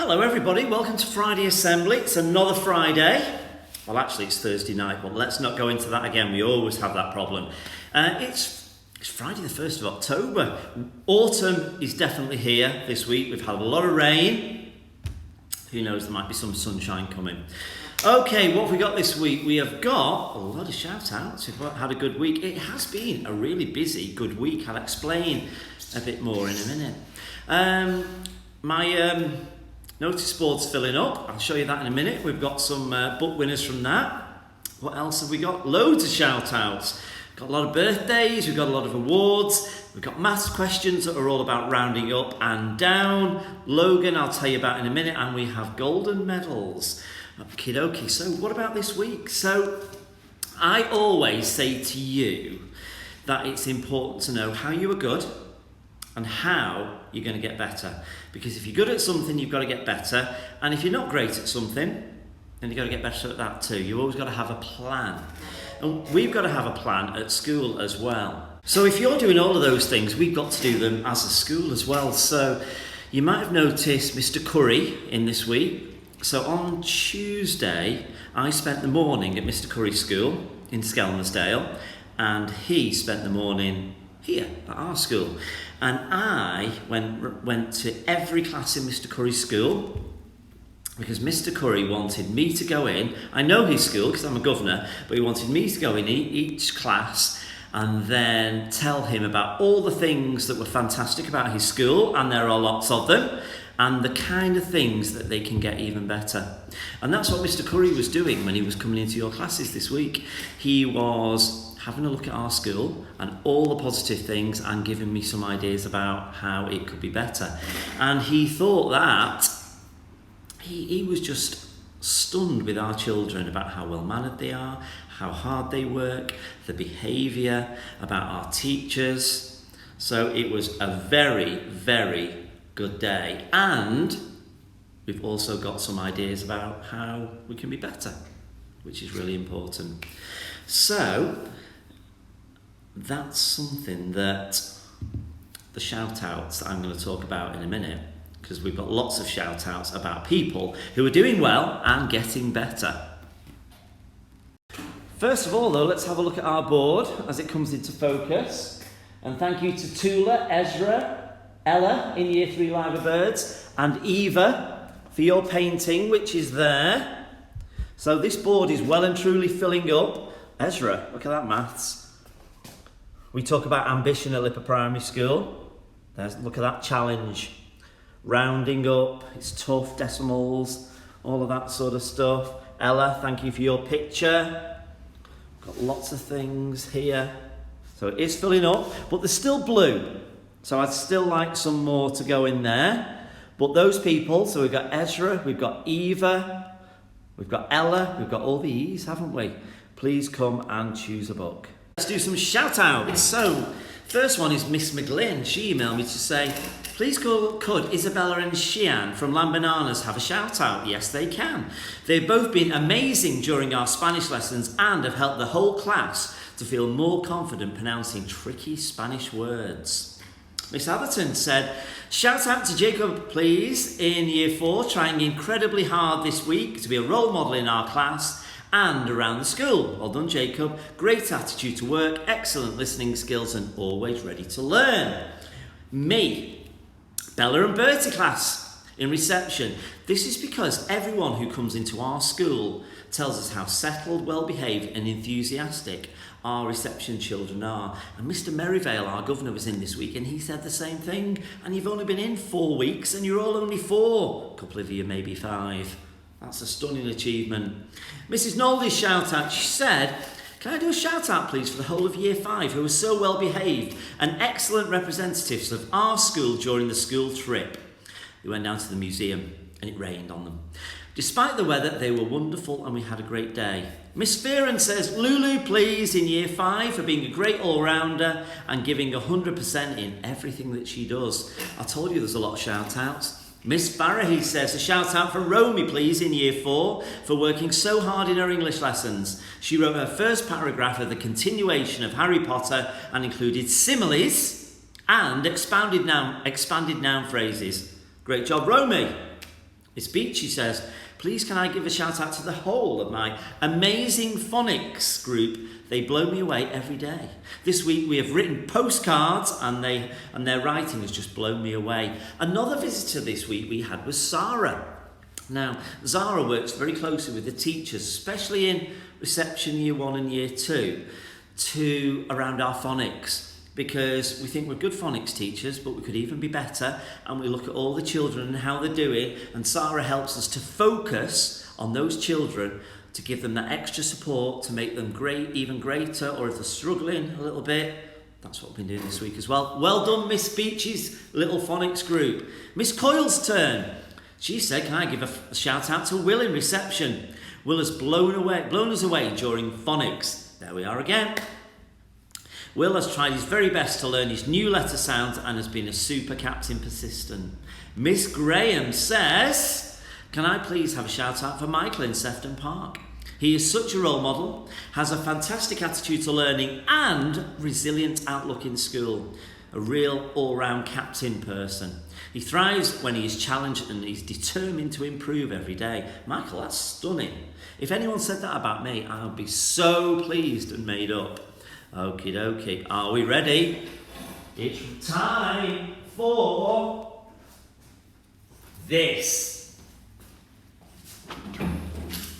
Hello everybody, welcome to Friday Assembly. It's another Friday. Well, actually it's Thursday night, but let's not go into that again. We always have that problem. It's Friday the 1st of October. Autumn is definitely here this week. We've had a lot of rain. Who knows, there might be some sunshine coming. Okay, what have we got this week? We have got a lot of shout outs. We've had a good week. It has been a really busy, good week. I'll explain a bit more in a minute. My notice board's filling up. I'll show you that in a minute. We've got some book winners from that. What else have we got? Loads of shout outs. Got a lot of birthdays, we've got a lot of awards, we've got maths questions that are all about rounding up and down. Logan, I'll tell you about in a minute, and we have golden medals. Okie dokie. So what about this week? So I always say to you that it's important to know how you are good and how you're going to get better. Because if you're good at something, you've got to get better. And if you're not great at something, then you've got to get better at that too. You've always got to have a plan. And we've got to have a plan at school as well. So if you're doing all of those things, we've got to do them as a school as well. So you might have noticed Mr. Curry in this week. So on Tuesday, I spent the morning at Mr. Curry's school in Skelmersdale, and he spent the morning here at our school. And I went to every class in Mr. Curry's school because Mr. Curry wanted me to go in. I know his school because I'm a governor, but he wanted me to go in each class and then tell him about all the things that were fantastic about his school, and there are lots of them, and the kind of things that they can get even better. And that's what Mr. Curry was doing when he was coming into your classes this week. He was having a look at our school and all the positive things and giving me some ideas about how it could be better. And he thought that he was just stunned with our children about how well-mannered they are, how hard they work, the behaviour, about our teachers. So it was a very, very good day. And we've also got some ideas about how we can be better, which is really important. So that's something that the shout-outs that I'm going to talk about in a minute, because we've got lots of shout-outs about people who are doing well and getting better. First of all, though, let's have a look at our board as it comes into focus. And thank you to Tula, Ezra, Ella in Year 3 Live Birds, and Eva for your painting, which is there. So this board is well and truly filling up. Ezra, look at that maths. We talk about ambition at LIPA Primary School. Look at that challenge. Rounding up, it's tough, decimals, all of that sort of stuff. Ella, thank you for your picture. Got lots of things here. So it is filling up, but there's still blue. So I'd still like some more to go in there. But those people, so we've got Ezra, we've got Eva, we've got Ella, we've got all the E's, haven't we? Please come and choose a book. Let's do some shout outs. So, first one is Miss McGlynn. She emailed me to say, please could Isabella and Shian from Lamb Bananas have a shout out? Yes, they can. They've both been amazing during our Spanish lessons and have helped the whole class to feel more confident pronouncing tricky Spanish words. Miss Atherton said, shout out to Jacob, please, in Year 4, trying incredibly hard this week to be a role model in our class and around the school. Well done, Jacob. Great attitude to work, excellent listening skills, and always ready to learn. Me, Bella and Bertie class in reception. This is because everyone who comes into our school tells us how settled, well-behaved and enthusiastic our reception children are. And Mr. Merivale, our governor, was in this week and he said the same thing. And you've only been in 4 weeks and you're all only 4. A couple of you maybe 5. That's a stunning achievement. Mrs. Noldy's shout out, she said, can I do a shout out please for the whole of Year 5 who were so well behaved and excellent representatives of our school during the school trip. We went down to the museum and it rained on them. Despite the weather, they were wonderful and we had a great day. Miss Fearon says, Lulu please in Year 5 for being a great all-rounder and giving 100% in everything that she does. I told you there's a lot of shout outs. Miss Farahy says, a shout out for Romy please in Year 4 for working so hard in her English lessons. She wrote her first paragraph of the continuation of Harry Potter and included similes and expanded noun phrases. Great job, Romy. Miss Beachy says, please can I give a shout out to the whole of my amazing phonics group. They blow me away every day. This week we have written postcards and their writing has just blown me away. Another visitor this week we had was Sarah. Now, Zara works very closely with the teachers, especially in reception year 1 and year 2, around our phonics. Because we think we're good phonics teachers, but we could even be better, and we look at all the children and how they're doing, and Sarah helps us to focus on those children to give them that extra support to make them great, even greater, or if they're struggling a little bit. That's what we've been doing this week as well. Well done, Miss Beachy's little phonics group. Miss Coyle's turn. She said, can I give a shout out to Will in reception? Will has blown us away during phonics. There we are again. Will has tried his very best to learn his new letter sounds and has been a super captain persistent. Miss Graham says, can I please have a shout out for Michael in Sefton Park? He is such a role model, has a fantastic attitude to learning and resilient outlook in school. A real all-round captain person. He thrives when he is challenged and he's determined to improve every day. Michael, that's stunning. If anyone said that about me, I would be so pleased and made up. Okie dokie, are we ready? It's time for this.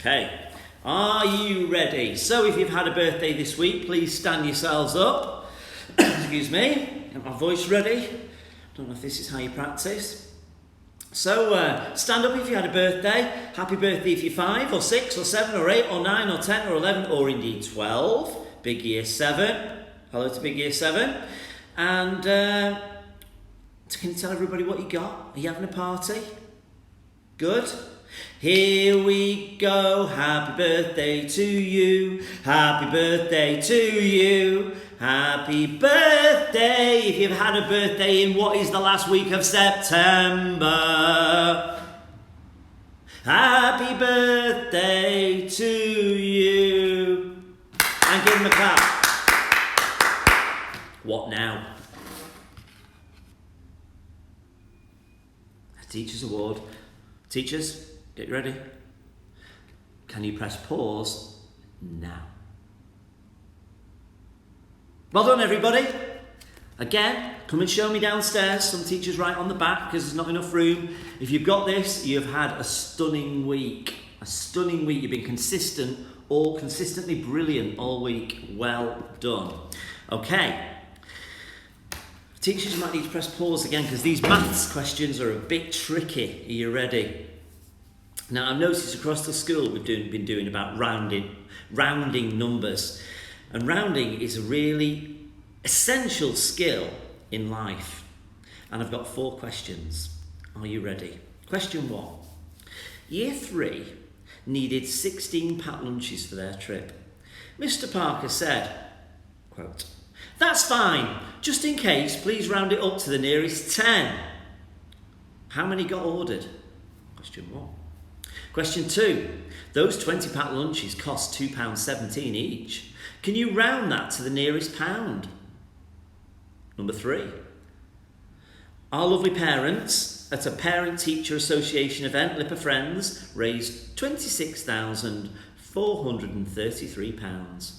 Okay, are you ready? So if you've had a birthday this week, please stand yourselves up. Excuse me, get my voice ready. Don't know if this is how you practice. So stand up if you had a birthday. Happy birthday if you're 5 or 6 or 7 or 8 or 9 or 10 or 11 or indeed 12. Big year 7. Hello to big year 7. And can you tell everybody what you got? Are you having a party? Good. Here we go. Happy birthday to you. Happy birthday to you. Happy birthday if you've had a birthday in what is the last week of September. Happy birthday to you. And give them a clap. What now? A Teacher's Award. Teachers, get ready. Can you press pause now? Well done, everybody. Again, come and show me downstairs. Some teachers right on the back because there's not enough room. If you've got this, you've had a stunning week. A stunning week. You've been consistently brilliant all week. Well done. Okay. Teachers might need to press pause again because these maths questions are a bit tricky. Are you ready? Now, I've noticed across the school we've been doing about rounding numbers. And rounding is a really essential skill in life. And I've got 4 questions. Are you ready? Question 1. Year 3 needed 16 packed lunches for their trip. Mr. Parker said, quote, "That's fine. Just in case, please round it up to the nearest 10. How many got ordered? Question 1. Question 2. Those 20 packed lunches cost £2.17 each. Can you round that to the nearest pound? Number 3. Our lovely parents at a Parent-Teacher Association event, LIPA Friends, raised £26,433.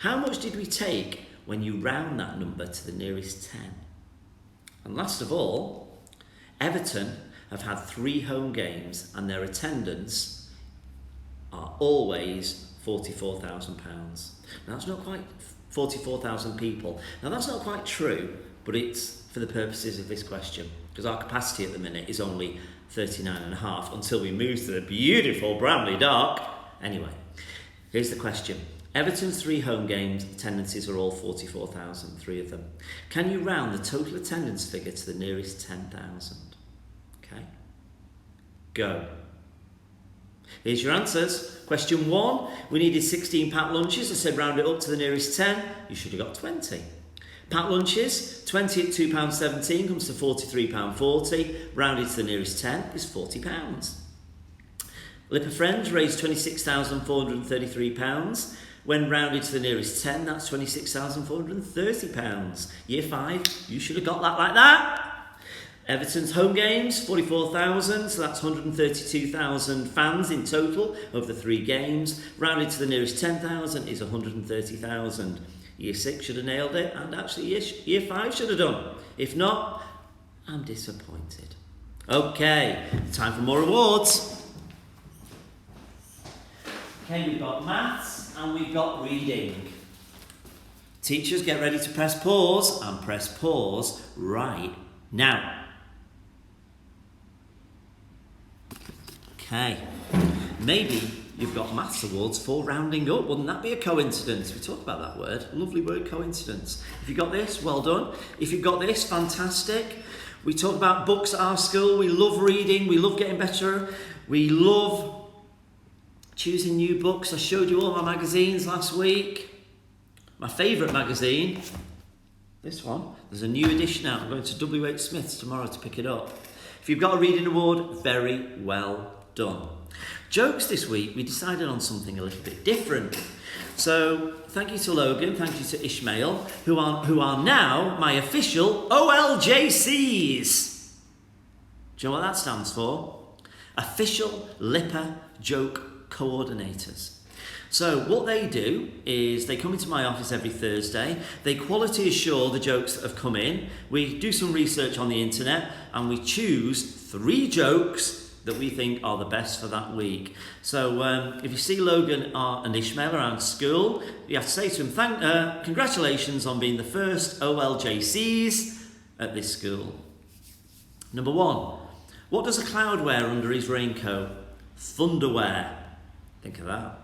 How much did we take when you round that number to the nearest 10? And last of all, Everton have had 3 home games and their attendance are always £44,000. Now that's not quite 44,000 people. Now that's not quite true, but it's for the purposes of this question, because our capacity at the minute is only 39.5 until we move to the beautiful Bramley Dock. Anyway, here's the question. Everton's 3 home games attendances are all 44,000, 3 of them. Can you round the total attendance figure to the nearest 10,000? Okay, go. Here's your answers. Question 1, we needed 16 packed lunches. I said round it up to the nearest 10. You should have got 20. Packed lunches, 20 at £2.17 comes to £43.40. Rounded to the nearest 10 is £40. LIPA Friends raised £26,433. When rounded to the nearest 10, that's £26,430. Year 5, you should have got that like that. Everton's home games, 44,000, so that's 132,000 fans in total over the 3 games. Rounded to the nearest 10,000 is 130,000. Year 6 should have nailed it, and actually year 5 should have done. If not, I'm disappointed. Okay, time for more awards. Okay, we've got maths and we've got reading. Teachers, get ready to press pause, and press pause right now. Okay, maybe you've got maths awards for rounding up. Wouldn't that be a coincidence? We talked about that word, lovely word, coincidence. If you got this, well done. If you've got this, fantastic. We talk about books at our school. We love reading, we love getting better, we love choosing new books. I showed you all my magazines last week. My favourite magazine, this one. There's a new edition out. I'm going to W.H. Smith's tomorrow to pick it up. If you've got a reading award, very well done. Jokes this week, we decided on something a little bit different. So thank you to Logan, thank you to Ishmael, who are now my official OLJCs. Do you know what that stands for? Official LIPA Joke Coordinators. So what they do is they come into my office every Thursday, they quality assure the jokes that have come in, we do some research on the internet, and we choose 3 jokes that we think are the best for that week. So if you see Logan and Ishmael around school, you have to say to him, congratulations on being the first OLJCs at this school. Number 1, what does a cloud wear under his raincoat? Thunderwear. Think of that.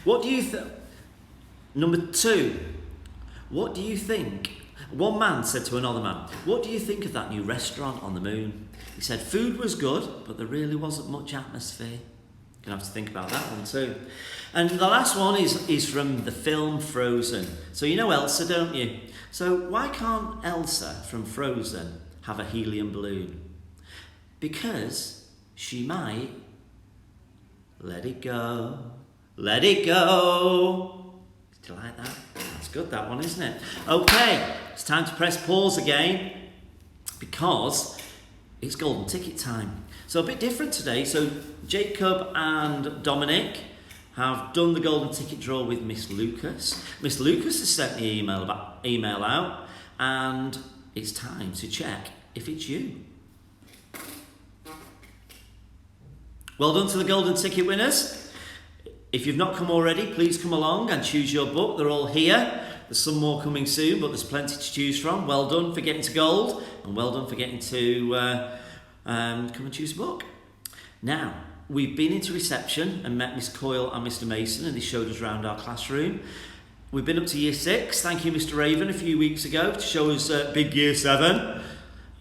What do you think? Number 2, what do you think? One man said to another man, what do you think of that new restaurant on the moon? He said, food was good, but there really wasn't much atmosphere. You're going to have to think about that one too. And the last one is from the film Frozen. So you know Elsa, don't you? So why can't Elsa from Frozen have a helium balloon? Because she might let it go. Let it go. Do you like that? That's good, that one, isn't it? Okay, it's time to press pause again because it's golden ticket time. So a bit different today. So Jacob and Dominic have done the golden ticket draw with Miss Lucas. Miss Lucas has sent the email out, and it's time to check if it's you. Well done to the golden ticket winners. If you've not come already, please come along and choose your book. They're all here. There's some more coming soon, but there's plenty to choose from. Well done for getting to gold, and well done for getting to come and choose a book. Now, we've been into reception and met Miss Coyle and Mr. Mason, and they showed us around our classroom. We've been up to year 6. Thank you, Mr. Raven, a few weeks ago to show us big year 7.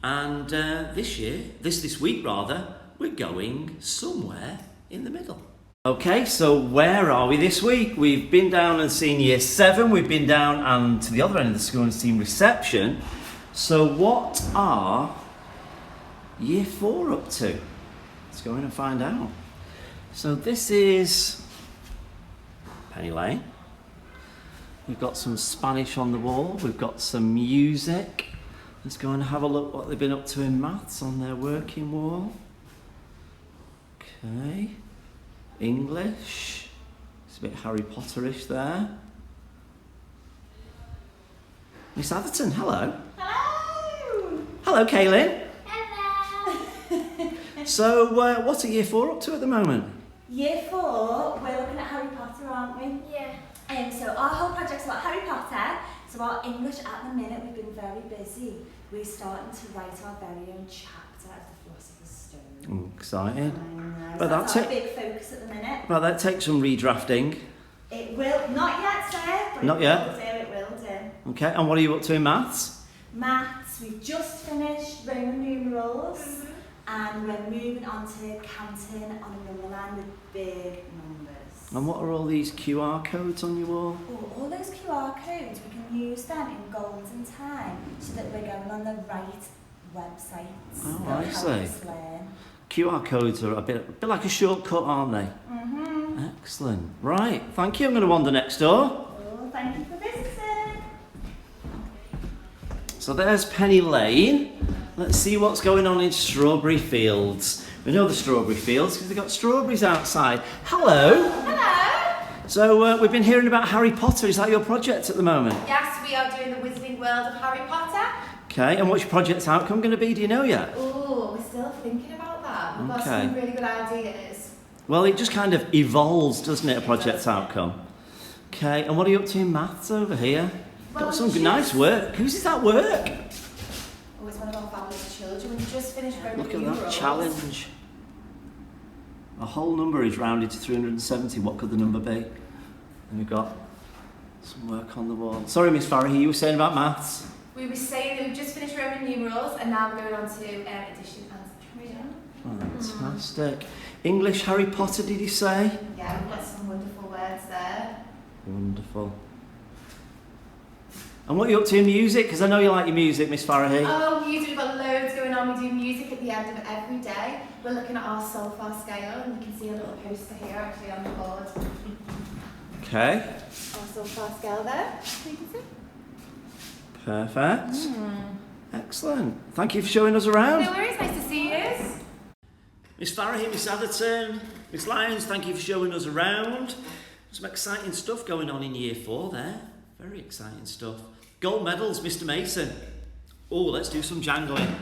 And this week, we're going somewhere in the middle. Okay, so where are we this week? We've been down and seen year 7. We've been down and to the other end of the school and seen reception. So what are year 4 up to? Let's go in and find out. So this is Penny Lane. We've got some Spanish on the wall. We've got some music. Let's go and have a look what they've been up to in maths on their working wall. Okay. English. It's a bit Harry Potterish there. Miss Atherton, hello. Hello. Hello, Kaylin. Hello. So, what are year 4 up to at the moment? Year 4, we're looking at Harry Potter, aren't we? Yeah. So our whole project's about Harry Potter. So our English at the minute, we've been very busy. We're starting to write our very own chapter of the Philosopher's Stone. Exciting. But that's our big focus at the minute. Well, that takes some redrafting. It will, not yet, sir, but Not yet? It will do. Okay, and what are you up to in maths? Maths, we've just finished Roman numerals. And we're moving on to counting on a number line with big numbers. And what are all these QR codes on your wall? Oh, all those QR codes, we can use them in golden time so that we're going on the right websites. Oh, that I help see. us learn. QR codes are a bit like a shortcut, aren't they? Mm-hmm. Excellent. Right, thank you. I'm going to wander next door. Oh, thank you for visiting. So there's Penny Lane. let's see what's going on in Strawberry Fields. We know the Strawberry Fields because they've got strawberries outside. Hello. Hello. So we've been hearing about Harry Potter. Is that your project at the moment? Yes, we are doing the Wizarding World of Harry Potter. Okay, and what's your project's outcome going to be? Do you know yet? Oh, we're still thinking about that. We've got Okay. some really good ideas. Well, it just kind of evolves, doesn't it, a project's outcome? Okay, and what are you up to in maths over here? Well, Got some just- nice work. Whose is that work? Oh, it's one of our fabulous children. We've just finished Roman Look at that numerals. challenge. A whole number is rounded to 370. What could the number be? And we've got some work on the wall. Sorry, Miss Farrahy, you were saying about maths? We were saying that we've just finished Roman numerals and now we're going on to addition and subtraction. Fantastic. English, Harry Potter, did you say? Yeah, we've got some wonderful words there. Wonderful. And what are you up to in music? Because I know you like your music, Miss Farrahy. Oh, music, we've got loads going on. We do music at the end of every day. We're looking at our solfa scale and you can see a little poster here actually on the board. Okay. Our solfa scale there, so you can see. Perfect. Excellent. Thank you for showing us around. No worries, nice to see you. Miss Farrahy, Miss Atherton, Miss Lyons, thank you for showing us around. Some exciting stuff going on in year 4 there. Very exciting stuff. Gold medals, Mr. Mason. Oh, let's do some jangling.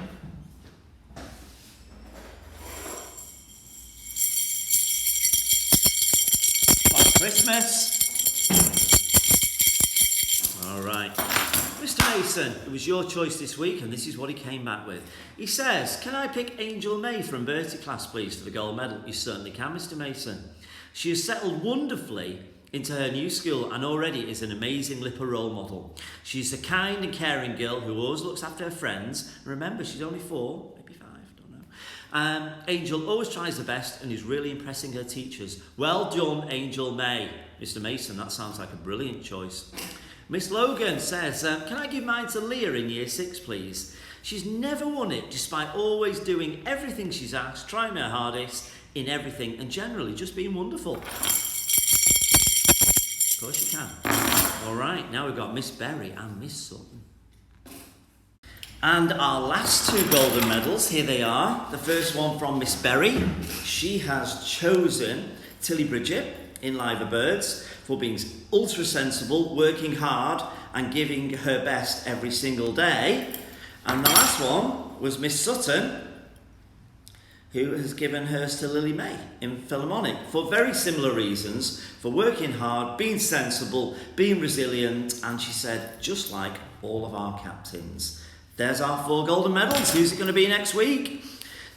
Like Christmas. All right. Mr. Mason, it was your choice this week, and this is what he came back with. He says, can I pick Angel May from Bertie class, please, for the gold medal? You certainly can, Mr. Mason. She has settled wonderfully into her new school and already is an amazing LIPA role model. She's a kind and caring girl who always looks after her friends. Remember, she's only 4, maybe 5, don't know. Angel always tries her best and is really impressing her teachers. Well done, Angel May. Mr. Mason, that sounds like a brilliant choice. Miss Logan says, can I give mine to Leah in year 6, please? She's never won it despite always doing everything she's asked, trying her hardest in everything and generally just being wonderful. Of course you can. All right, now we've got Miss Berry and Miss Sutton. And our last 2 golden medals, here they are. The first one from Miss Berry. She has chosen Tilly Bridget in Live Birds for being ultra sensible, working hard and giving her best every single day. And the last one was Miss Sutton, who has given hers to Lily May in Philharmonic for very similar reasons, for working hard, being sensible, being resilient, and she said, just like all of our captains. There's our 4 golden medals. Who's it going to be next week?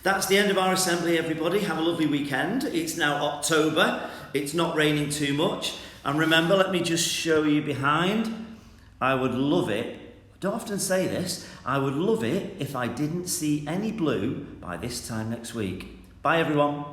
That's the end of our assembly, everybody. Have a lovely weekend. It's now October. It's not raining too much. And remember, let me just show you behind. I would love it. I don't often say this. I would love it if I didn't see any blue by this time next week. Bye, everyone.